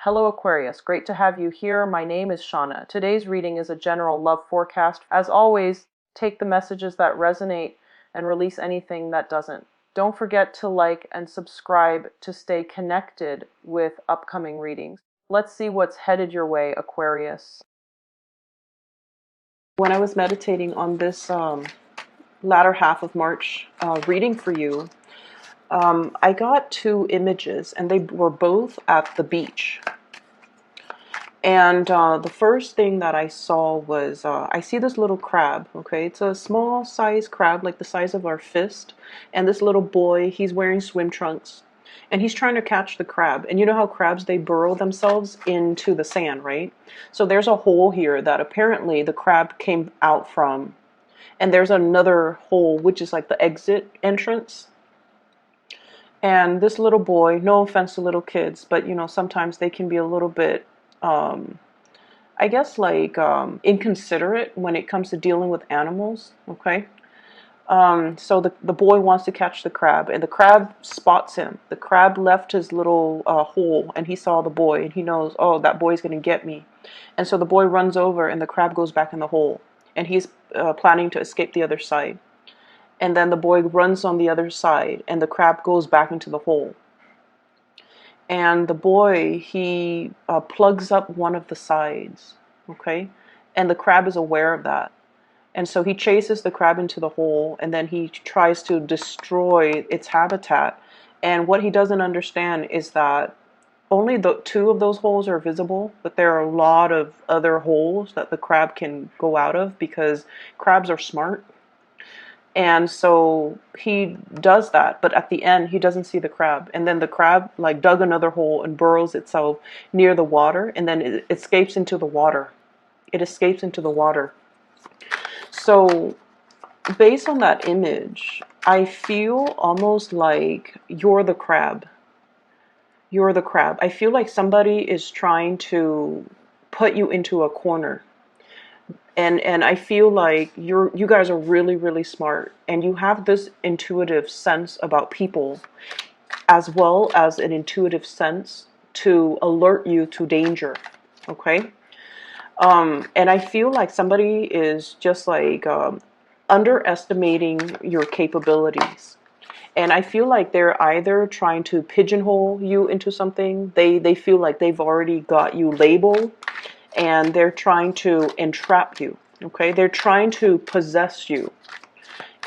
Hello Aquarius, great to have you here. My name is Shauna. Today's reading is a general love forecast. As always, take the messages that resonate and release anything that doesn't. Don't forget to like and subscribe to stay connected with upcoming readings. Let's see what's headed your way, Aquarius. When I was meditating on this latter half of March reading for you, I got two images and they were both at the beach. And the first thing that I saw was, I see this little crab, okay? It's a small size crab, like the size of our fist. And this little boy, he's wearing swim trunks. And he's trying to catch the crab. And you know how crabs, they burrow themselves into the sand, right? So there's a hole here that apparently the crab came out from. And there's another hole, which is like the exit entrance. And this little boy, no offense to little kids, but you know, sometimes they can be a little bit I guess like inconsiderate when it comes to dealing with animals, okay? So the boy wants to catch the crab, and the crab spots him. The crab left his little hole, and he saw the boy, and he knows, oh, that boy's going to get me. And so the boy runs over, and the crab goes back in the hole, and he's planning to escape the other side. And then the boy runs on the other side, and the crab goes back into the hole. And the boy, he plugs up one of the sides, okay? And the crab is aware of that. And so he chases the crab into the hole, and then he tries to destroy its habitat. And what he doesn't understand is that only the two of those holes are visible, but there are a lot of other holes that the crab can go out of because crabs are smart. And so he does that, but at the end he doesn't see the crab. And then the crab like dug another hole and burrows itself near the water, and then it escapes into the water. It escapes into the water. So based on that image, I feel almost like you're the crab. You're the crab. I feel like somebody is trying to put you into a corner. And I feel like you guys are really, really smart, and you have this intuitive sense about people, as well as an intuitive sense to alert you to danger, okay? And I feel like somebody is just like underestimating your capabilities. And I feel like they're either trying to pigeonhole you into something, they feel like they've already got you labeled, and they're trying to entrap you, okay? They're trying to possess you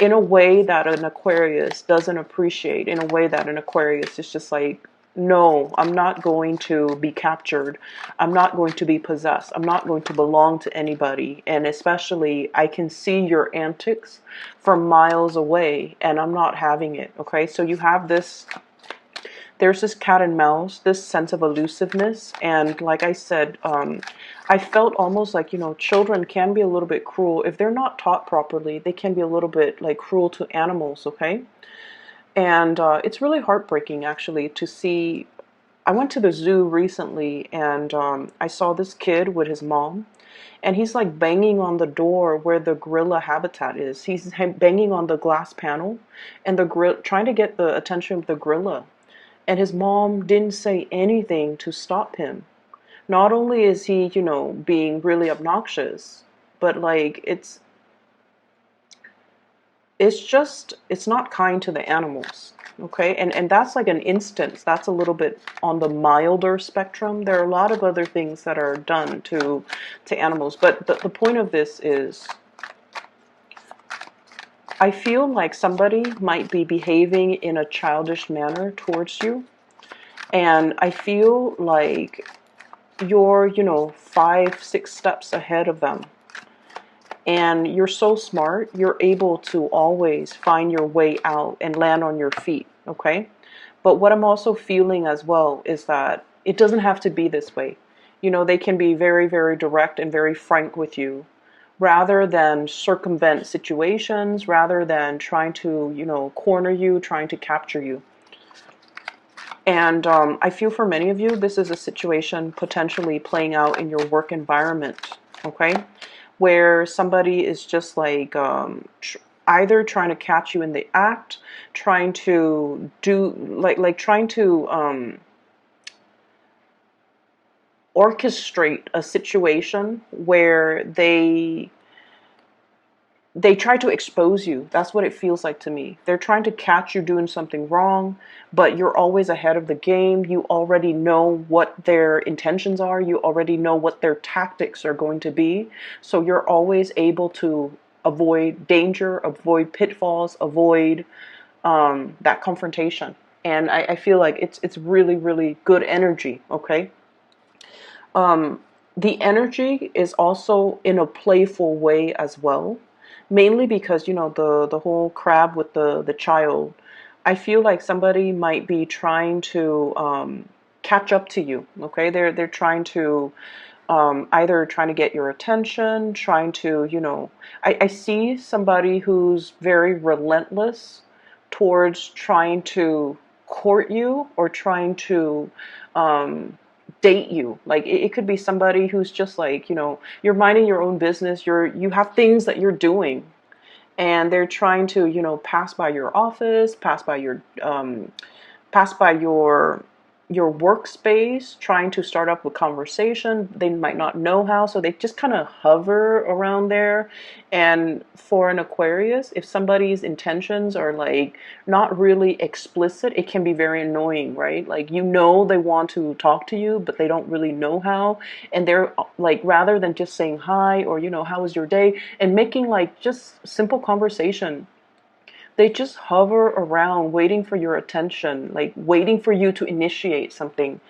in a way that an Aquarius doesn't appreciate, in a way that an Aquarius is just like, no, I'm not going to be captured. I'm not going to be possessed. I'm not going to belong to anybody. And especially, I can see your antics from miles away, and I'm not having it, okay? So you have this, there's this cat and mouse, this sense of elusiveness. And like I said, I felt almost like, you know, children can be a little bit cruel. If they're not taught properly, they can be a little bit like cruel to animals, okay? And it's really heartbreaking, actually, to see. I went to the zoo recently, and I saw this kid with his mom, and he's like banging on the door where the gorilla habitat is. He's banging on the glass panel, and trying to get the attention of the gorilla. And his mom didn't say anything to stop him. Not only is he, you know, being really obnoxious, but like it's not kind to the animals, okay? And that's like an instance. That's a little bit on the milder spectrum. There are a lot of other things that are done to animals, but the point of this is, I feel like somebody might be behaving in a childish manner towards you, and I feel like you're, you know, 5-6 steps ahead of them. And you're so smart, you're able to always find your way out and land on your feet, okay? But what I'm also feeling as well is that it doesn't have to be this way. You know, they can be very, very direct and very frank with you, rather than circumvent situations, rather than trying to, you know, corner you, trying to capture you. And I feel for many of you, this is a situation potentially playing out in your work environment, okay? Where somebody is just like either trying to catch you in the act, trying to do, trying to orchestrate a situation where they try to expose you. That's what it feels like to me. They're trying to catch you doing something wrong, but you're always ahead of the game. You already know what their intentions are. You already know what their tactics are going to be. So you're always able to avoid danger, avoid pitfalls, avoid that confrontation. And I feel like it's really, really good energy, okay? The energy is also in a playful way as well, mainly because the whole crab with the child. I feel like somebody might be trying to catch up to you. Okay, they're trying to either trying to get your attention, trying to I see somebody who's very relentless towards trying to court you or trying to date you. Like it could be somebody who's just like, you're minding your own business, you have things that you're doing, and they're trying to, pass by your office, pass by your workspace, trying to start up a conversation. They might not know how, so they just kind of hover around there. And for an Aquarius, if somebody's intentions are like not really explicit, it can be very annoying, right? Like they want to talk to you, but they don't really know how. And they're like, rather than just saying hi or how was your day and making like just simple conversation, they just hover around waiting for your attention, like waiting for you to initiate something.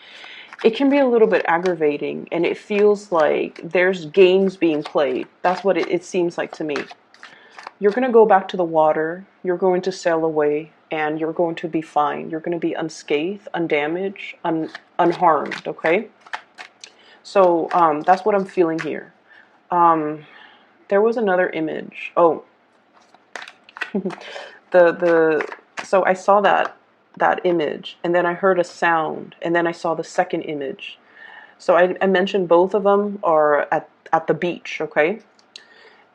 It can be a little bit aggravating, and it feels like there's games being played. That's what it seems like to me. You're going to go back to the water, you're going to sail away, and you're going to be fine. You're going to be unscathed, undamaged, unharmed, okay? So that's what I'm feeling here. There was another image. Oh, the so I saw that image, and then I heard a sound, and then I saw the second image. So I mentioned both of them are at the beach, okay?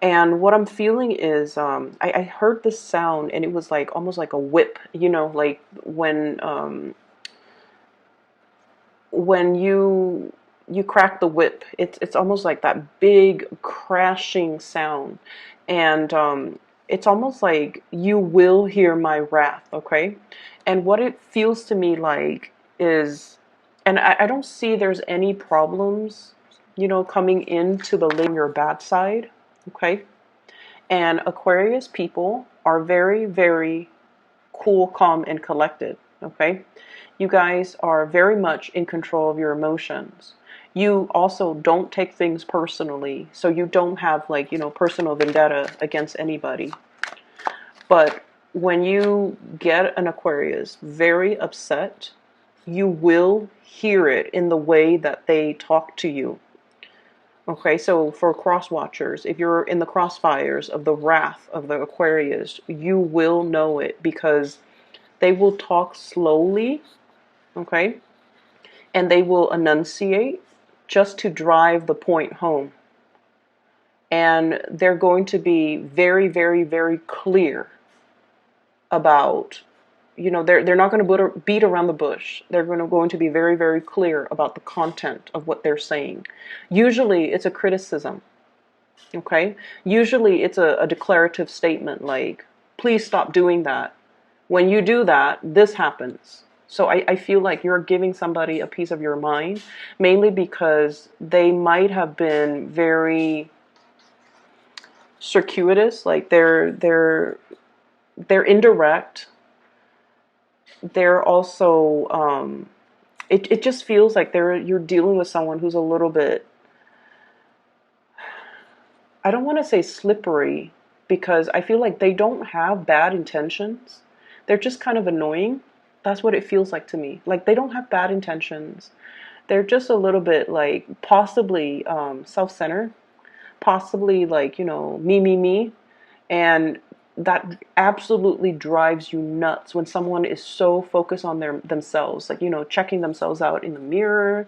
And what I'm feeling is I heard this sound, and it was like almost like a whip, like when you crack the whip, it's almost like that big crashing sound, and it's almost like you will hear my wrath, okay? And what it feels to me like is, and I don't see there's any problems, coming into the your bad side, okay? And Aquarius people are very, very cool, calm, and collected, okay? You guys are very much in control of your emotions. You also don't take things personally, so you don't have like, personal vendetta against anybody. But when you get an Aquarius very upset, you will hear it in the way that they talk to you. Okay, so for cross watchers, if you're in the crossfires of the wrath of the Aquarius, you will know it because they will talk slowly, okay? And they will enunciate just to drive the point home. And they're going to be very, very, very clear about, they're not going to beat around the bush. They're going to be very, very clear about the content of what they're saying. Usually it's a criticism, okay? Usually it's a declarative statement like, please stop doing that. When you do that, this happens. So I feel like you're giving somebody a piece of your mind, mainly because they might have been very circuitous, like they're indirect. They're also it just feels like you're dealing with someone who's a little bit, I don't want to say slippery, because I feel like they don't have bad intentions. They're just kind of annoying. That's what it feels like to me. Like they don't have bad intentions. They're just a little bit like possibly self-centered, possibly like, me, me, me. And that absolutely drives you nuts when someone is so focused on themselves, like, checking themselves out in the mirror.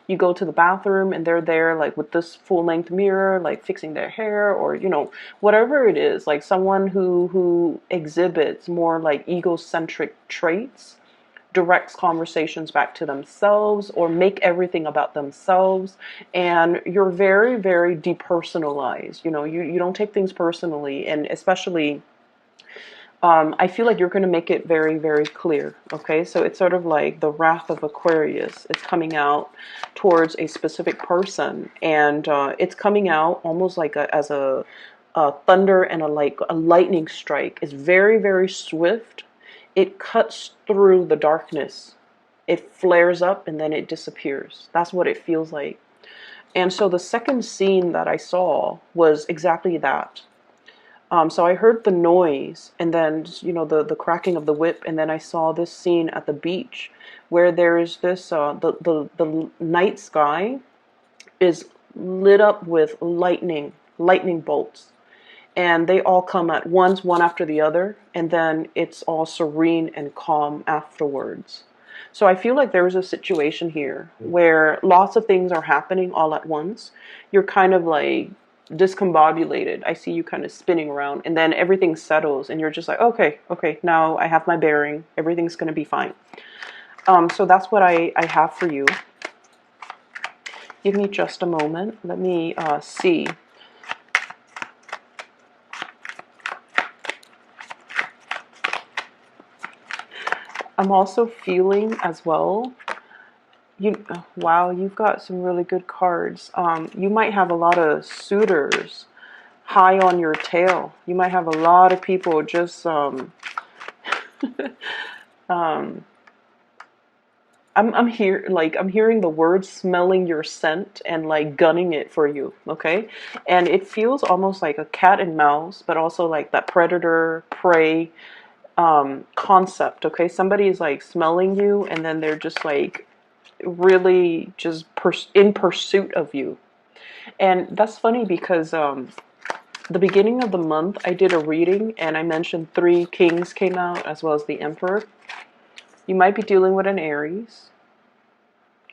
You go to the bathroom and they're there like with this full-length mirror, like fixing their hair, or whatever it is, like someone who exhibits more like egocentric traits. directs conversations back to themselves or make everything about themselves. And you're very, very depersonalized. You don't take things personally. And especially, I feel like you're going to make it very, very clear. Okay, so it's sort of like the wrath of Aquarius. It's coming out towards a specific person, and it's coming out almost like as a thunder and a lightning strike. It's very, very swift. It cuts through the darkness. It flares up and then it disappears. That's what it feels like. And so the second scene that I saw was exactly that. So I heard the noise and then, the cracking of the whip. And then I saw this scene at the beach where there is this, the night sky is lit up with lightning bolts. And they all come at once, one after the other. And then it's all serene and calm afterwards. So I feel like there is a situation here where lots of things are happening all at once. You're kind of like discombobulated. I see you kind of spinning around, and then everything settles and you're just like, okay, now I have my bearing. Everything's going to be fine. So that's what I have for you. Give me just a moment. Let me see. I'm also feeling as well. Wow, you've got some really good cards. You might have a lot of suitors high on your tail. You might have a lot of people just I'm here, like, I'm hearing the word smelling your scent and like gunning it for you, okay? And it feels almost like a cat and mouse, but also like that predator prey concept, okay? Somebody is like smelling you and then they're just like really just in pursuit of you. And that's funny because the beginning of the month I did a reading and I mentioned 3 kings came out as well as the emperor. You might be dealing with an Aries.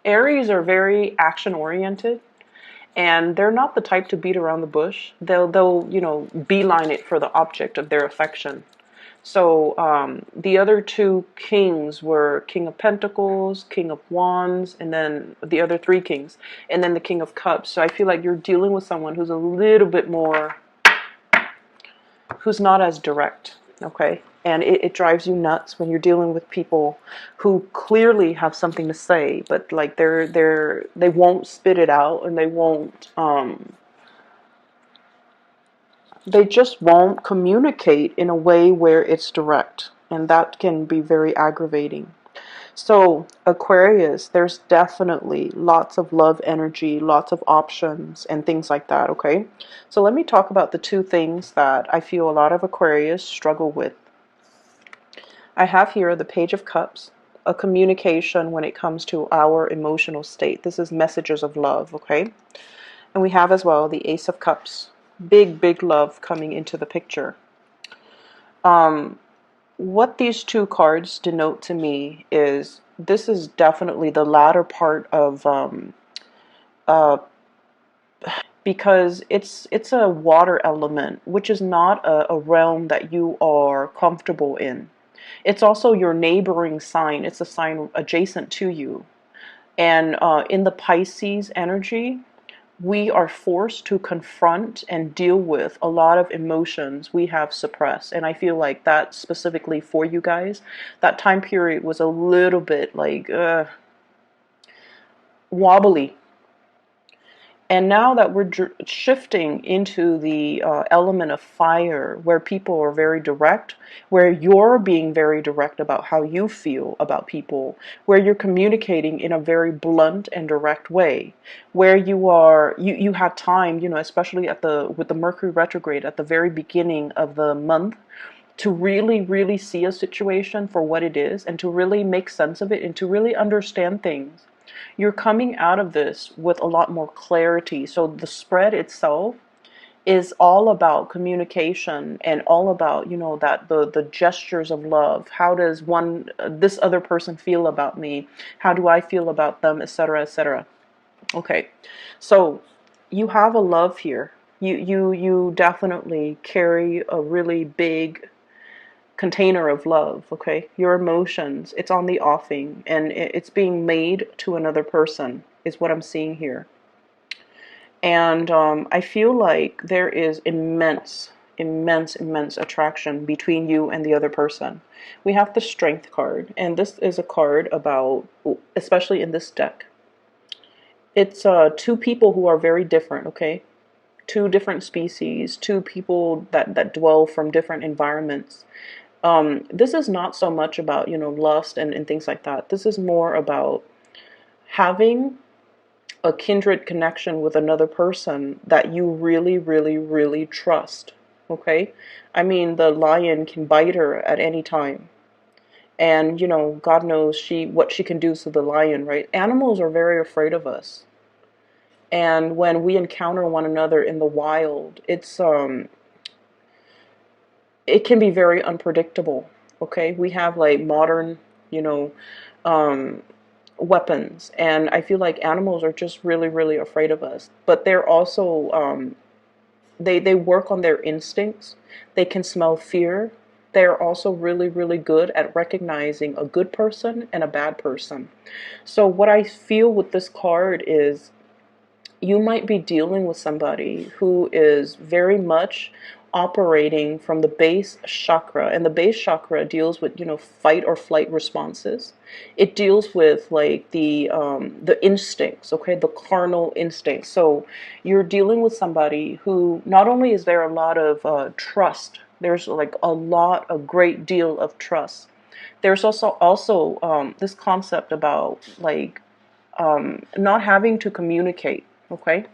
Aries are very action oriented and they're not the type to beat around the bush. They'll beeline it for the object of their affection. So the other 2 kings were King of Pentacles, King of Wands, and then the other 3 kings, and then the King of Cups. So I feel like you're dealing with someone who's a little bit more, who's not as direct, okay? And it drives you nuts when you're dealing with people who clearly have something to say, but like they won't spit it out, and they just won't communicate in a way where it's direct, and that can be very aggravating. So Aquarius, there's definitely lots of love energy, lots of options and things like that, okay? So let me talk about the 2 things that I feel a lot of Aquarius struggle with. I have here the Page of Cups, a communication when it comes to our emotional state. This is messages of love, okay? And we have as well the Ace of Cups, big love coming into the picture. What these 2 cards denote to me is this is definitely the latter part of because it's a water element, which is not a realm that you are comfortable in. It's also your neighboring sign. It's a sign adjacent to you. And in the Pisces energy, we are forced to confront and deal with a lot of emotions we have suppressed. And I feel like that specifically for you guys, that time period was a little bit like wobbly. And now that we're shifting into the element of fire, where people are very direct, where you're being very direct about how you feel about people, where you're communicating in a very blunt and direct way, where you have time, especially with the Mercury retrograde at the very beginning of the month, to really see a situation for what it is and to really make sense of it and to really understand things. You're coming out of this with a lot more clarity. So the spread itself is all about communication and all about, that the gestures of love. How does this other person feel about me? How do I feel about them, etc., etc. Okay. So you have a love here. You definitely carry a really big container of love, okay? Your emotions, it's on the offing, and it's being made to another person, is what I'm seeing here. And I feel like there is immense attraction between you and the other person. We have the Strength card, and this is a card about, especially in this deck, it's two people who are very different, okay? Two different species, two people that dwell from different environments. This is not so much about, lust and things like that. This is more about having a kindred connection with another person that you really trust. Okay? I mean, the lion can bite her at any time. And, God knows what she can do to the lion, right? Animals are very afraid of us. And when we encounter one another in the wild, it can be very unpredictable. Okay? We have like modern, you know, um, weapons, and I feel like animals are just really afraid of us, but they're also they work on their instincts. They can smell fear. They're also really good at recognizing a good person and a bad person. So what I feel with this card is you might be dealing with somebody who is very much operating from the base chakra, and the base chakra deals with, fight or flight responses. It deals with like the instincts, okay, the carnal instincts. So you're dealing with somebody who, not only is there a lot of trust, there's like a great deal of trust. There's also this concept about like not having to communicate, okay?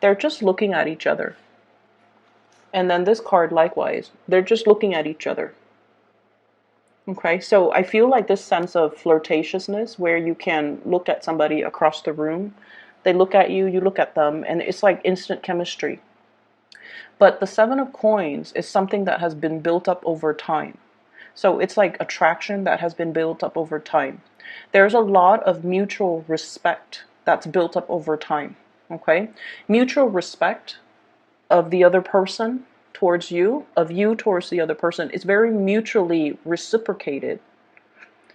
They're just looking at each other. And then this card, likewise, they're just looking at each other. Okay, so I feel like this sense of flirtatiousness where you can look at somebody across the room, they look at you, you look at them, and it's like instant chemistry. But the Seven of Coins is something that has been built up over time. So it's like attraction that has been built up over time. There's a lot of mutual respect that's built up over time. Okay? Mutual respect of the other person towards you, of you towards the other person, is very mutually reciprocated.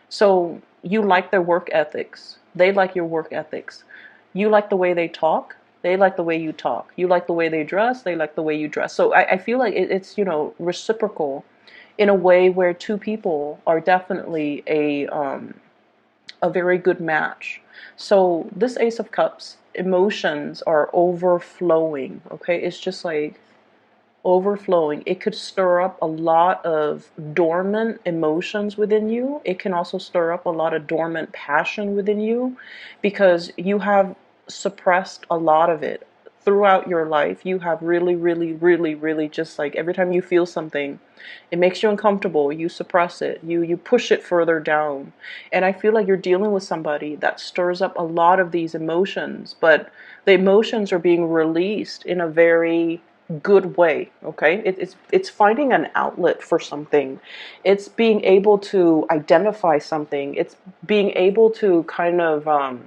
So you like their work ethics. They like your work ethics. You like the way they talk. They like the way you talk. You like the way they dress. They like the way you dress. So I feel like it's, reciprocal in a way where two people are definitely a very good match. So this Ace of Cups, emotions are overflowing, okay? It's just like overflowing. It could stir up a lot of dormant emotions within you. It can also stir up a lot of dormant passion within you because you have suppressed a lot of it throughout your life. You have really just like every time you feel something, it makes you uncomfortable, you suppress it, you push it further down. And I feel like you're dealing with somebody that stirs up a lot of these emotions, but the emotions are being released in a very good way. Okay, it's finding an outlet for something. It's being able to identify something. It's being able to kind of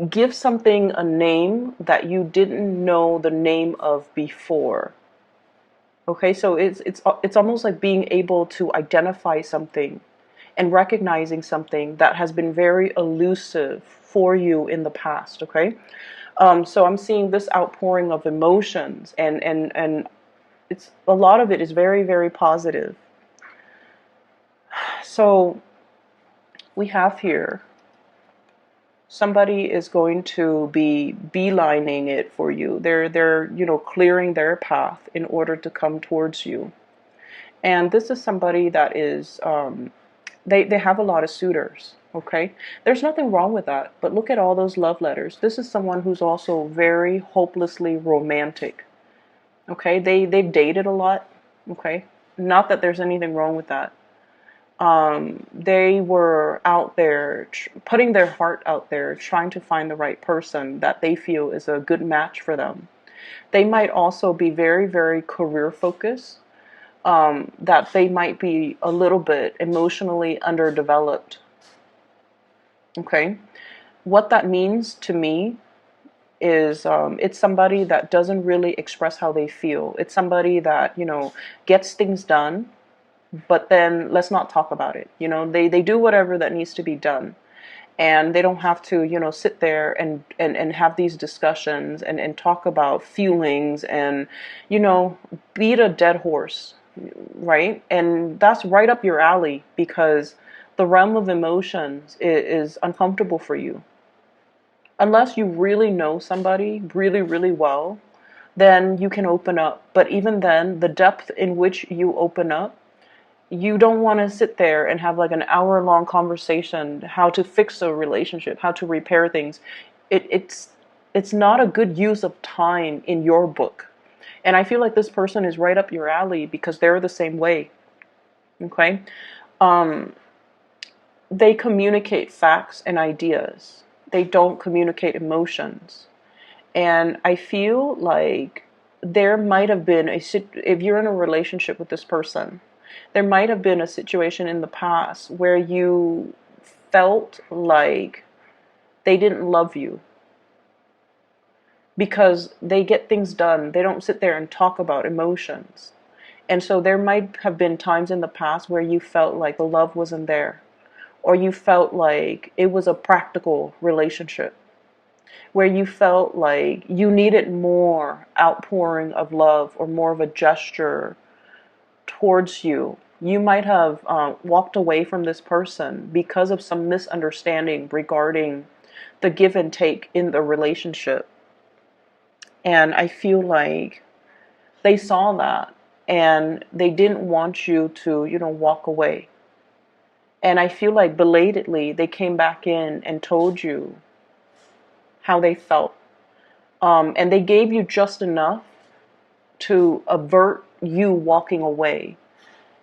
give something a name that you didn't know the name of before. Okay, so it's almost like being able to identify something and recognizing something that has been very elusive for you in the past. Okay, so I'm seeing this outpouring of emotions, and it's a lot of it is very positive. So we have here somebody is going to be beelining it for you. They're clearing their path in order to come towards you. And this is somebody that is they have a lot of suitors. Okay, there's nothing wrong with that, but look at all those love letters. This is someone who's also very hopelessly romantic. Okay, they've dated a lot. Okay, not that there's anything wrong with that. They were out there putting their heart out there, trying to find the right person that they feel is a good match for them. They might also be very career focused, that they might be a little bit emotionally underdeveloped. Okay, what that means to me is it's somebody that doesn't really express how they feel. It's somebody that, gets things done, but then let's not talk about it. They do whatever that needs to be done. And they don't have to, sit there and have these discussions and talk about feelings and, beat a dead horse, right? And that's right up your alley because the realm of emotions is uncomfortable for you. Unless you really know somebody really, really well, then you can open up. But even then, the depth in which you open up, you don't want to sit there and have like an hour-long conversation how to fix a relationship, how to repair things. It's not a good use of time in your book. And I feel like this person is right up your alley because they're the same way. Okay? They communicate facts and ideas. They don't communicate emotions. And I feel like there might have been if you're in a relationship with this person, there might have been a situation in the past where you felt like they didn't love you because they get things done. They don't sit there and talk about emotions. And so there might have been times in the past where you felt like the love wasn't there, or you felt like it was a practical relationship, where you felt like you needed more outpouring of love or more of a gesture towards you. You might have walked away from this person because of some misunderstanding regarding the give and take in the relationship. And I feel like they saw that and they didn't want you to, walk away. And I feel like belatedly they came back in and told you how they felt. And they gave you just enough to avert you walking away.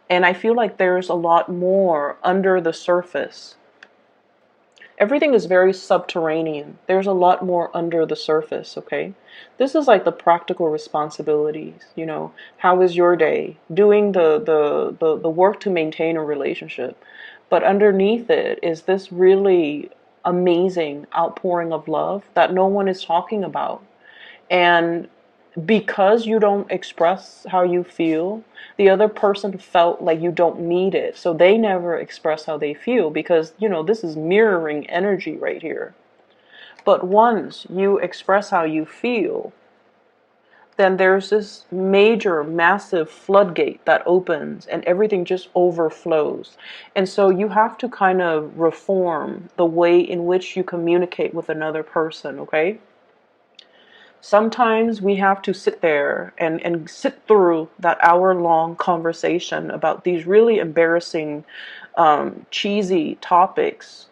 And I feel like there's a lot more under the surface. Everything is very subterranean. There's a lot more under the surface, okay? This is like the practical responsibilities, How is your day? Doing the work to maintain a relationship. But underneath it is this really amazing outpouring of love that no one is talking about. And because you don't express how you feel, the other person felt like you don't need it. So they never express how they feel because, this is mirroring energy right here. But once you express how you feel, then there's this major, massive floodgate that opens and everything just overflows. And so you have to kind of reform the way in which you communicate with another person, okay? Sometimes we have to sit there and sit through that hour-long conversation about these really embarrassing, cheesy topics.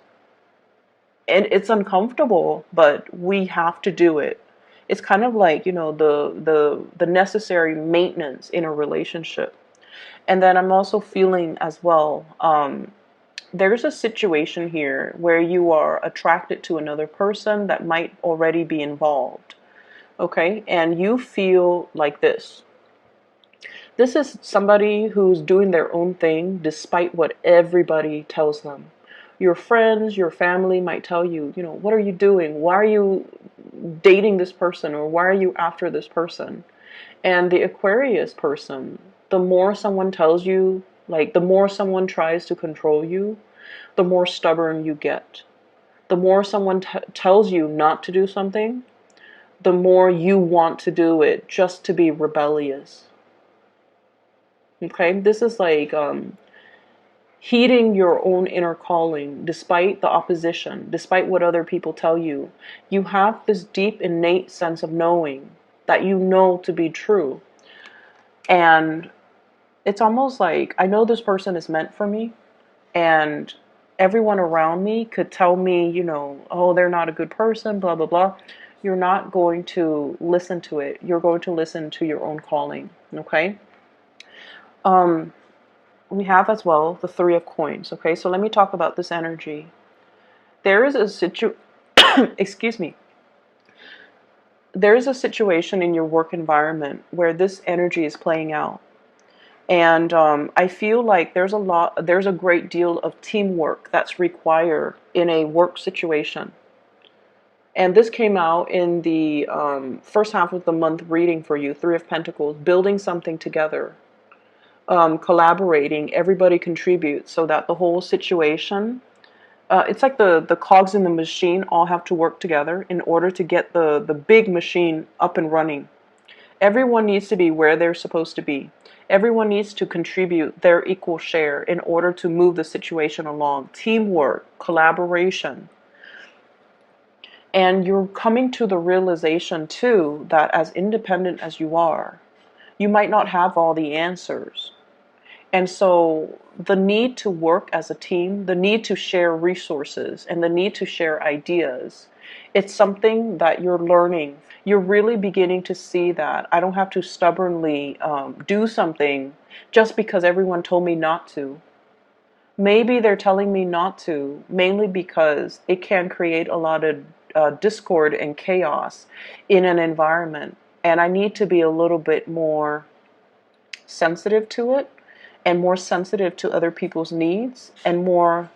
And it's uncomfortable, but we have to do it. It's kind of like, the necessary maintenance in a relationship. And then I'm also feeling as well, there's a situation here where you are attracted to another person that might already be involved. Okay, and you feel like this. This is somebody who's doing their own thing despite what everybody tells them. Your friends, your family might tell you, what are you doing? Why are you dating this person? Or why are you after this person? And the Aquarius person, the more someone tells you, like the more someone tries to control you, the more stubborn you get. The more someone tells you not to do something, the more you want to do it just to be rebellious. Okay, this is like heeding your own inner calling despite the opposition, despite what other people tell you. You have this deep innate sense of knowing that you know to be true. And it's almost like I know this person is meant for me, and everyone around me could tell me, oh, they're not a good person, blah, blah, blah. You're not going to listen to it. You're going to listen to your own calling, okay? We have as well the Three of Coins, okay? So let me talk about this energy. There is a excuse me. There is a situation in your work environment where this energy is playing out. And I feel like there's a great deal of teamwork that's required in a work situation. And this came out in the first half of the month reading for you, Three of Pentacles, building something together, collaborating, everybody contributes so that the whole situation, it's like the cogs in the machine all have to work together in order to get the big machine up and running. Everyone needs to be where they're supposed to be. Everyone needs to contribute their equal share in order to move the situation along. Teamwork, collaboration. And you're coming to the realization, too, that as independent as you are, you might not have all the answers. And so the need to work as a team, the need to share resources, and the need to share ideas, it's something that you're learning. You're really beginning to see that I don't have to stubbornly do something just because everyone told me not to. Maybe they're telling me not to, mainly because it can create a lot of discord and chaos in an environment. And I need to be a little bit more sensitive to it, and more sensitive to other people's needs, and more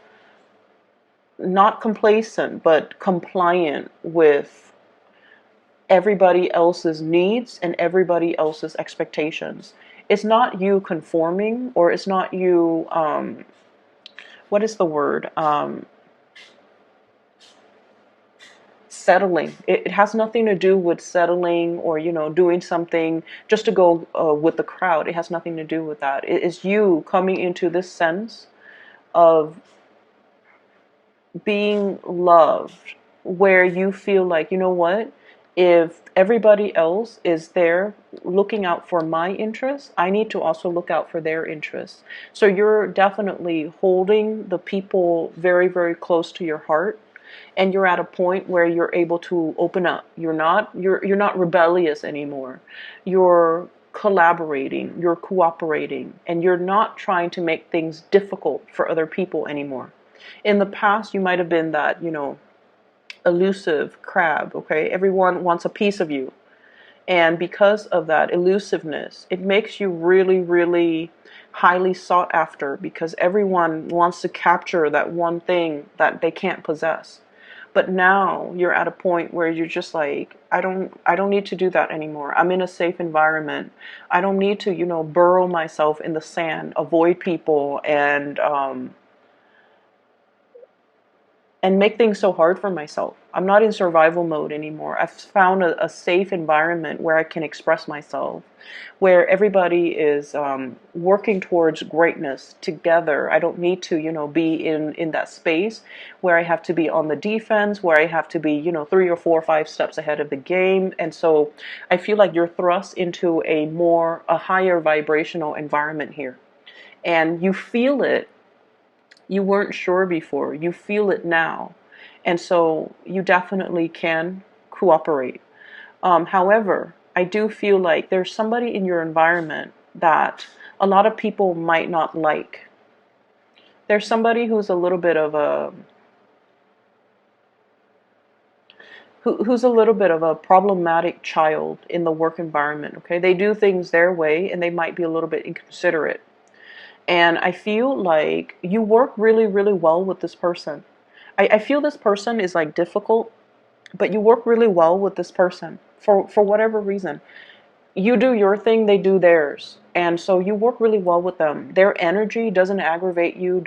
not complacent, but compliant with everybody else's needs and everybody else's expectations. It's not you conforming, or it's not you, what is the word? Settling. It has nothing to do with settling, or doing something just to go with the crowd. It has nothing to do with that. It is you coming into this sense of being loved, where you feel like, you know what, if everybody else is there looking out for my interests, I need to also look out for their interests. So you're definitely holding the people very, very close to your heart, and you're at a point where you're able to open up. You're not rebellious anymore. You're collaborating, you're cooperating, and you're not trying to make things difficult for other people anymore. In the past, you might have been that, elusive crab, okay? Everyone wants a piece of you. And because of that elusiveness, it makes you really, really highly sought after, because everyone wants to capture that one thing that they can't possess. But now you're at a point where you're just like, I don't need to do that anymore. I'm in a safe environment. I don't need to, burrow myself in the sand, avoid people, and make things so hard for myself. I'm not in survival mode anymore. I've found a safe environment where I can express myself, where everybody is working towards greatness together. I don't need to, be in that space where I have to be on the defense, where I have to be, 3 or 4 or 5 steps ahead of the game. And so I feel like you're thrust into a higher vibrational environment here. And you feel it. You weren't sure before. You feel it now. And so you definitely can cooperate. However, I do feel like there's somebody in your environment that a lot of people might not like. There's somebody who's a little bit of a problematic child in the work environment, okay? They do things their way, and they might be a little bit inconsiderate. And I feel like you work really, really well with this person. I feel this person is like difficult, but you work really well with this person for whatever reason. You do your thing, they do theirs. And so you work really well with them. Their energy doesn't aggravate you,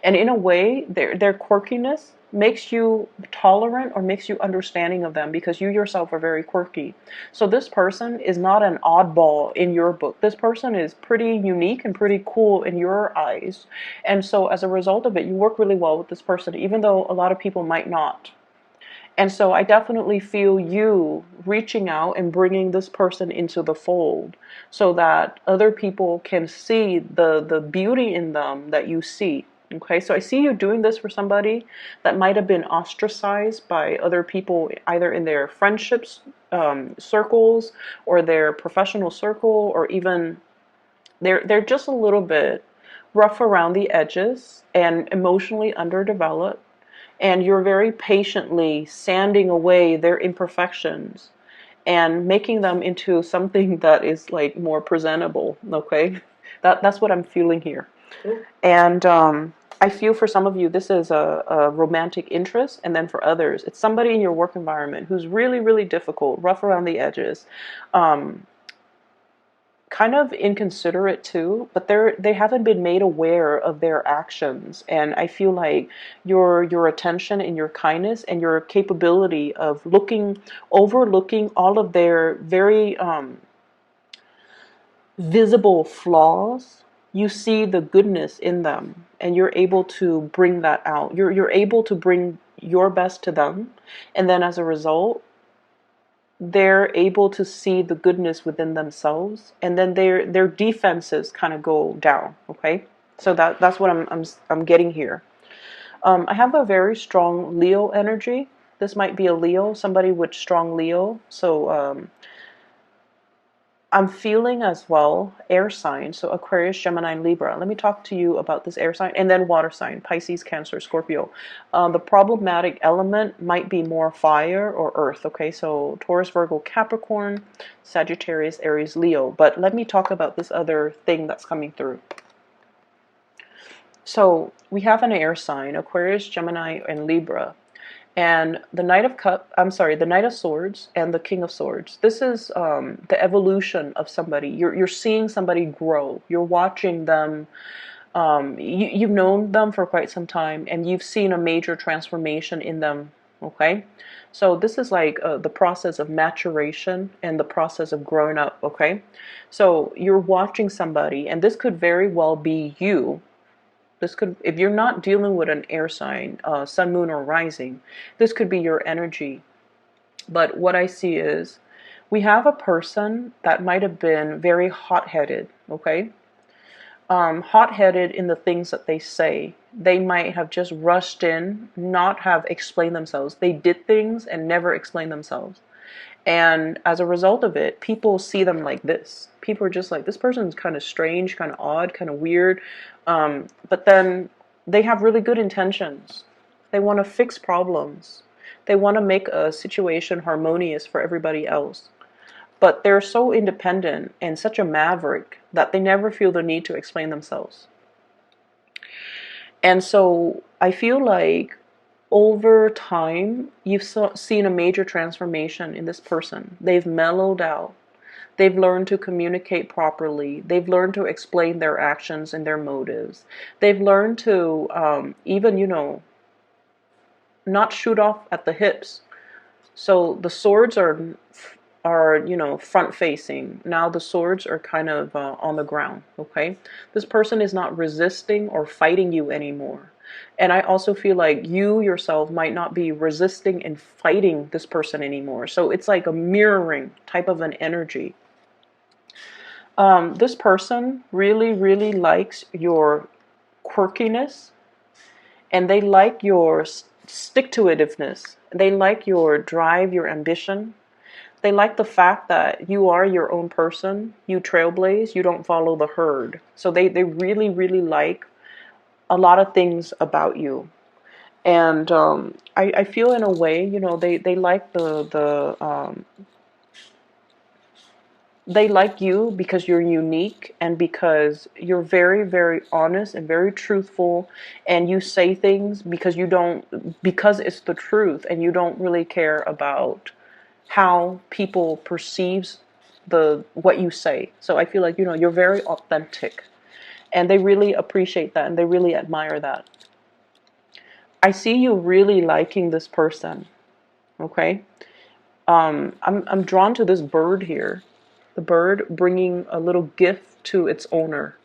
and in a way, their quirkiness makes you tolerant, or makes you understanding of them, because you yourself are very quirky. So this person is not an oddball in your book. This person is pretty unique and pretty cool in your eyes. And so as a result of it, you work really well with this person, even though a lot of people might not. And so I definitely feel you reaching out and bringing this person into the fold, so that other people can see the beauty in them that you see. Okay, so I see you doing this for somebody that might have been ostracized by other people, either in their friendships circles, or their professional circle, or even they're just a little bit rough around the edges and emotionally underdeveloped. And you're very patiently sanding away their imperfections and making them into something that is like more presentable. Okay, that's what I'm feeling here. And I feel for some of you, this is a romantic interest. And then for others, it's somebody in your work environment who's really, really difficult, rough around the edges, um, kind of inconsiderate too, but they haven't been made aware of their actions. And I feel like your attention and your kindness and your capability of overlooking all of their very visible flaws, you see the goodness in them, and you're able to bring that out. You're able to bring your best to them, and then as a result, they're able to see the goodness within themselves, and then their defenses kind of go down. Okay, so that's what I'm getting here. I have a very strong Leo energy. This might be a Leo, somebody with strong Leo. So I'm feeling as well air sign, so Aquarius, Gemini, and Libra. Let me talk to you about this air sign, and then water sign, Pisces, Cancer, Scorpio. The problematic element might be more fire or earth, okay? So Taurus, Virgo, Capricorn, Sagittarius, Aries, Leo. But let me talk about this other thing that's coming through. So we have an air sign, Aquarius, Gemini, and Libra. And the the Knight of Swords and the King of Swords. This is the evolution of somebody. You're seeing somebody grow. You're watching them. You've known them for quite some time, and you've seen a major transformation in them. Okay, so this is like the process of maturation and the process of growing up. Okay, so you're watching somebody, and this could very well be you. This could, if you're not dealing with an air sign, sun, moon, or rising, this could be your energy. But what I see is we have a person that might have been very hot-headed, okay? Hot-headed in the things that they say. They might have just rushed in, not have explained themselves. They did things and never explained themselves. And as a result of it, people see them like this. People are just like, this person's kind of strange, kind of odd, kind of weird. But then they have really good intentions. They want to fix problems. They want to make a situation harmonious for everybody else. But they're so independent and such a maverick that they never feel the need to explain themselves. And so I feel like over time, you've seen a major transformation in this person. They've mellowed out. They've learned to communicate properly. They've learned to explain their actions and their motives. They've learned to even, not shoot off at the hips. So the swords are front facing. Now the swords are kind of on the ground. Okay, this person is not resisting or fighting you anymore. And I also feel like you yourself might not be resisting and fighting this person anymore. So it's like a mirroring type of an energy. This person really, really likes your quirkiness, and they like your stick-to-itiveness. They like your drive, your ambition. They like the fact that you are your own person. You trailblaze. You don't follow the herd. So they really, really like a lot of things about you. And I feel in a way, they like they like you because you're unique and because you're very, very honest and very truthful, and you say things because it's the truth, and you don't really care about how people perceives what you say. So I feel like, you're very authentic, and they really appreciate that and they really admire that. I see you really liking this person. Okay. I'm drawn to this bird here. The bird bringing a little gift to its owner.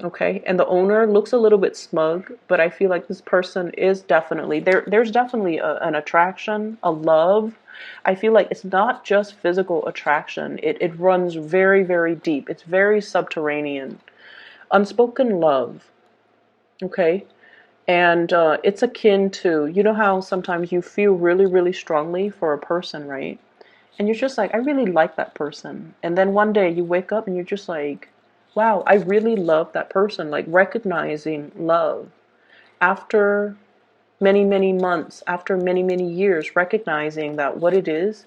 Okay, and the owner looks a little bit smug, but I feel like this person is definitely there's definitely an attraction, a love. I feel like it's not just physical attraction. It runs very, very deep. It's very subterranean. Unspoken love. Okay. And it's akin to, how sometimes you feel really, really strongly for a person, right? And you're just like, I really like that person. And then one day you wake up and you're just like, wow, I really love that person. Like recognizing love after many, many months, after many, many years, recognizing that what it is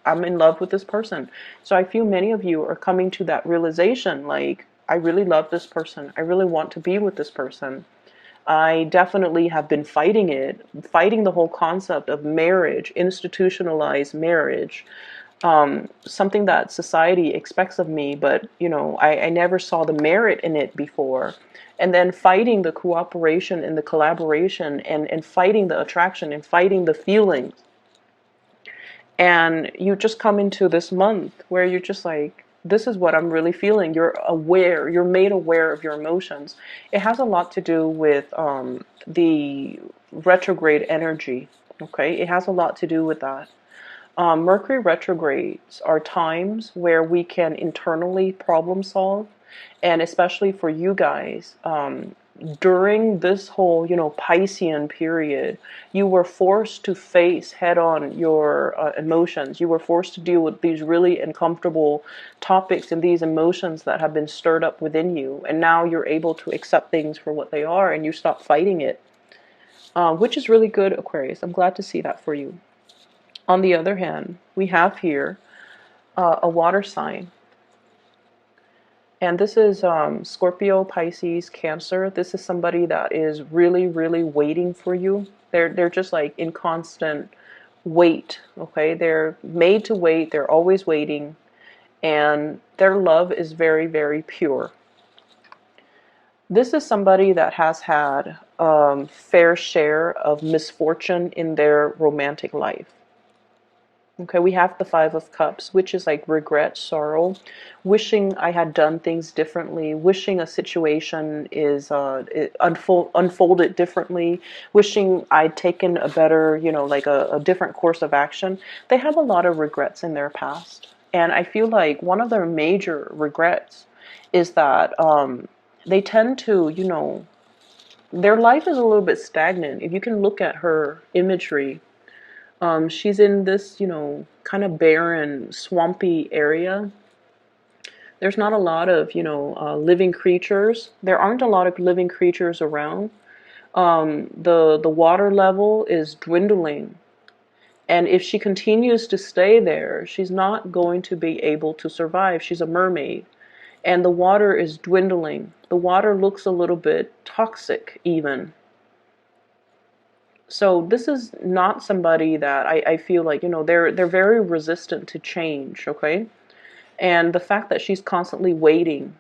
I'm in love with this person. So I feel many of you are coming to that realization, like, I really love this person. I really want to be with this person. I definitely have been fighting it, fighting the whole concept of marriage, institutionalized marriage, something that society expects of me, but I never saw the merit in it before. And then fighting the cooperation and the collaboration, and fighting the attraction and fighting the feelings. And you just come into this month where you're just like, this is what I'm really feeling. You're aware, you're made aware of your emotions. It has a lot to do with the retrograde energy. Okay, it has a lot to do with that. Mercury retrogrades are times where we can internally problem solve, and especially for you guys, during this whole, Piscean period, you were forced to face head on your emotions. You were forced to deal with these really uncomfortable topics and these emotions that have been stirred up within you. And now you're able to accept things for what they are, and you stop fighting it, which is really good, Aquarius. I'm glad to see that for you. On the other hand, we have here a water sign. And this is Scorpio, Pisces, Cancer. This is somebody that is really, really waiting for you. They're just like in constant wait, okay? They're made to wait. They're always waiting. And their love is very, very pure. This is somebody that has had fair share of misfortune in their romantic life. Okay, we have the Five of Cups, which is like regret, sorrow, wishing I had done things differently, wishing a situation is unfolded differently, wishing I'd taken a better, like a different course of action. They have a lot of regrets in their past. And I feel like one of their major regrets is that they tend to, their life is a little bit stagnant. If you can look at her imagery, she's in this, kind of barren, swampy area. There's not a lot of, living creatures. There aren't a lot of living creatures around. The water level is dwindling. And if she continues to stay there, she's not going to be able to survive. She's a mermaid. And the water is dwindling. The water looks a little bit toxic even. So this is not somebody that I feel like, they're very resistant to change, okay? And the fact that she's constantly waiting,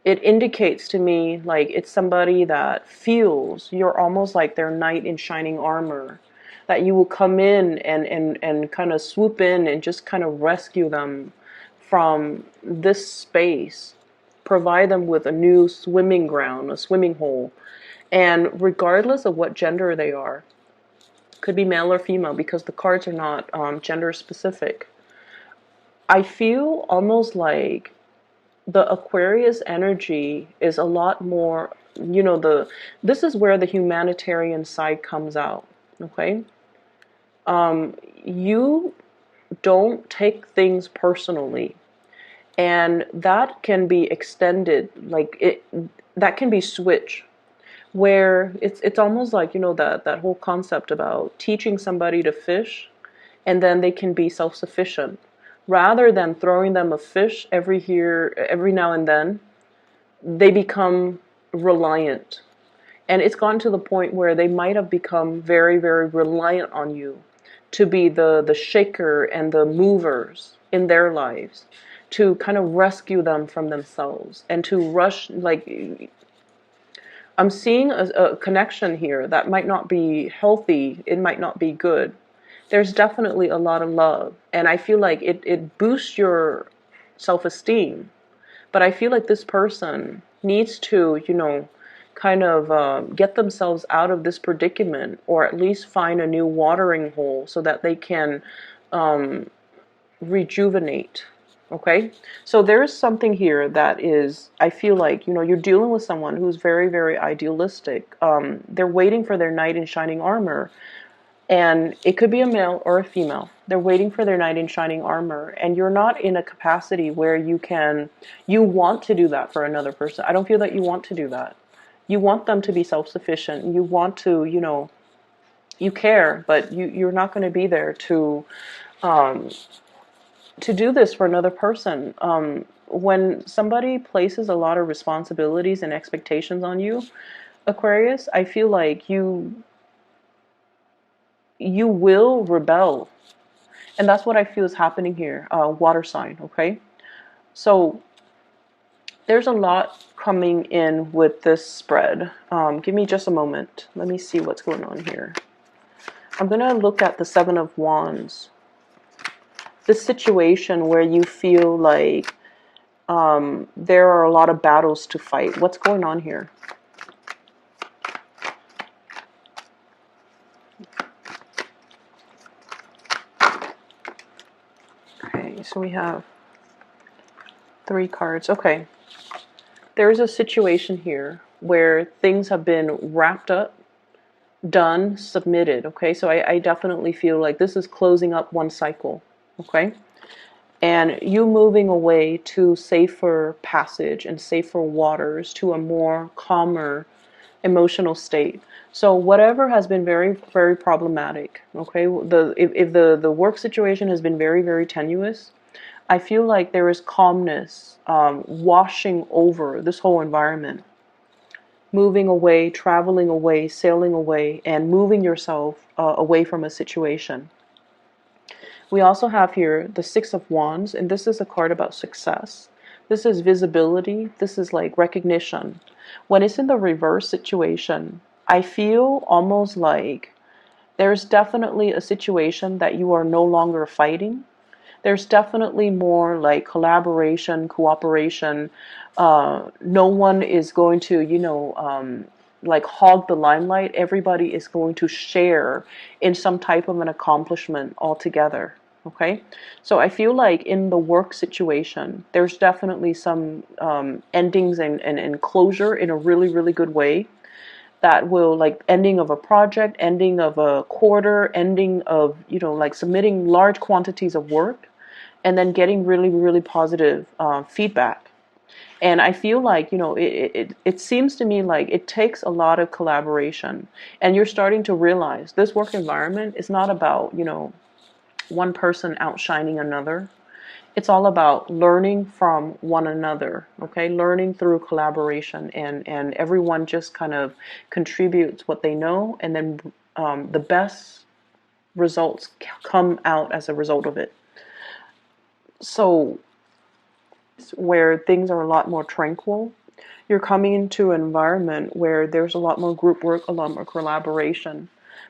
it indicates to me like it's somebody that feels you're almost like their knight in shining armor, that you will come in and kind of swoop in and just kind of rescue them from this space, provide them with a new swimming ground, a swimming hole. And regardless of what gender they are, could be male or female because the cards are not gender specific, I feel almost like the Aquarius energy is a lot more, this is where the humanitarian side comes out, okay? You don't take things personally, and that can be extended, that can be switched, where it's almost like, that whole concept about teaching somebody to fish and then they can be self-sufficient. Rather than throwing them a fish every now and then, they become reliant. And it's gotten to the point where they might have become very, very reliant on you to be the shaker and the movers in their lives, to kind of rescue them from themselves and to rush, like, I'm seeing a connection here that might not be healthy, it might not be good. There's definitely a lot of love, and I feel like it boosts your self-esteem. But I feel like this person needs to, kind of get themselves out of this predicament, or at least find a new watering hole so that they can rejuvenate. Okay, so there's something here that is, I feel like, you're dealing with someone who's very, very idealistic. They're waiting for their knight in shining armor, and it could be a male or a female. They're waiting for their knight in shining armor, and you're not in a capacity where you want to do that for another person. I don't feel that you want to do that. You want them to be self-sufficient. You want to, you care, but you're not going to be there to to do this for another person. When somebody places a lot of responsibilities and expectations on you, Aquarius, I feel like you will rebel. And that's what I feel is happening here. Water sign, okay? So there's a lot coming in with this spread. Give me just a moment. Let me see what's going on here. I'm going to look at the Seven of Wands. This situation where you feel like there are a lot of battles to fight. What's going on here? Okay, so we have 3 cards. Okay. There's a situation here where things have been wrapped up, done, submitted. Okay, so I definitely feel like this is closing up one cycle. Okay, and you moving away to safer passage and safer waters, to a more calmer emotional state. So whatever has been very, very problematic, okay, if the work situation has been very, very tenuous, I feel like there is calmness washing over this whole environment. Moving away, traveling away, sailing away, and moving yourself away from a situation. We also have here the Six of Wands, and this is a card about success. This is visibility. This is like recognition. When it's in the reverse situation, I feel almost like there's definitely a situation that you are no longer fighting. There's definitely more like collaboration, cooperation. No one is going to, like hog the limelight. Everybody is going to share in some type of an accomplishment altogether. Okay, so I feel like in the work situation, there's definitely some endings and closure in a really, really good way. That will, like, ending of a project, ending of a quarter, ending of, like submitting large quantities of work, and then getting really, really positive feedback. And I feel like, it seems to me like it takes a lot of collaboration. And you're starting to realize this work environment is not about, one person outshining another. It's all about learning from one another, okay? Learning through collaboration, and everyone just kind of contributes what they know, and then the best results come out as a result of it. So where things are a lot more tranquil, you're coming into an environment where there's a lot more group work, a lot more collaboration,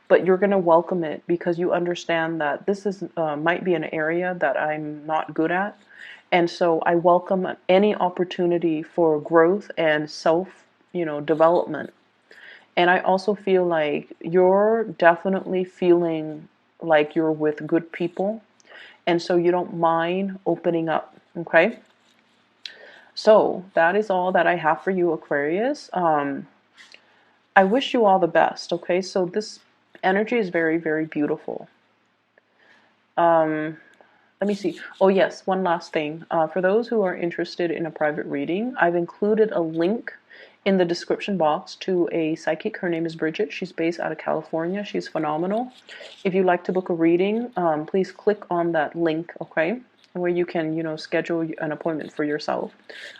but you're going to welcome it because you understand that this is might be an area that I'm not good at, and so I welcome any opportunity for growth and self, development. And I also feel like you're definitely feeling like you're with good people, and so you don't mind opening up. Okay, so that is all that I have for you, Aquarius. I wish you all the best. Okay, so this energy is very, very beautiful. Let me see. Oh yes, one last thing. For those who are interested in a private reading, I've included a link in the description box to a psychic. Her name is Bridget. She's based out of California. She's phenomenal. If you'd like to book a reading, please click on that link, okay? Where you can, schedule an appointment for yourself.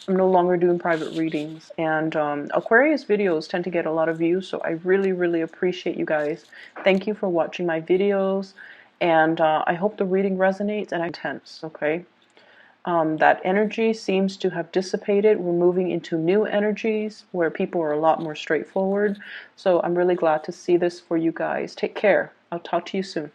I'm no longer doing private readings, and Aquarius videos tend to get a lot of views, so I really, really appreciate you guys. Thank you for watching my videos, and I hope the reading resonates, and I'm intense, okay? That energy seems to have dissipated. We're moving into new energies where people are a lot more straightforward, so I'm really glad to see this for you guys. Take care. I'll talk to you soon.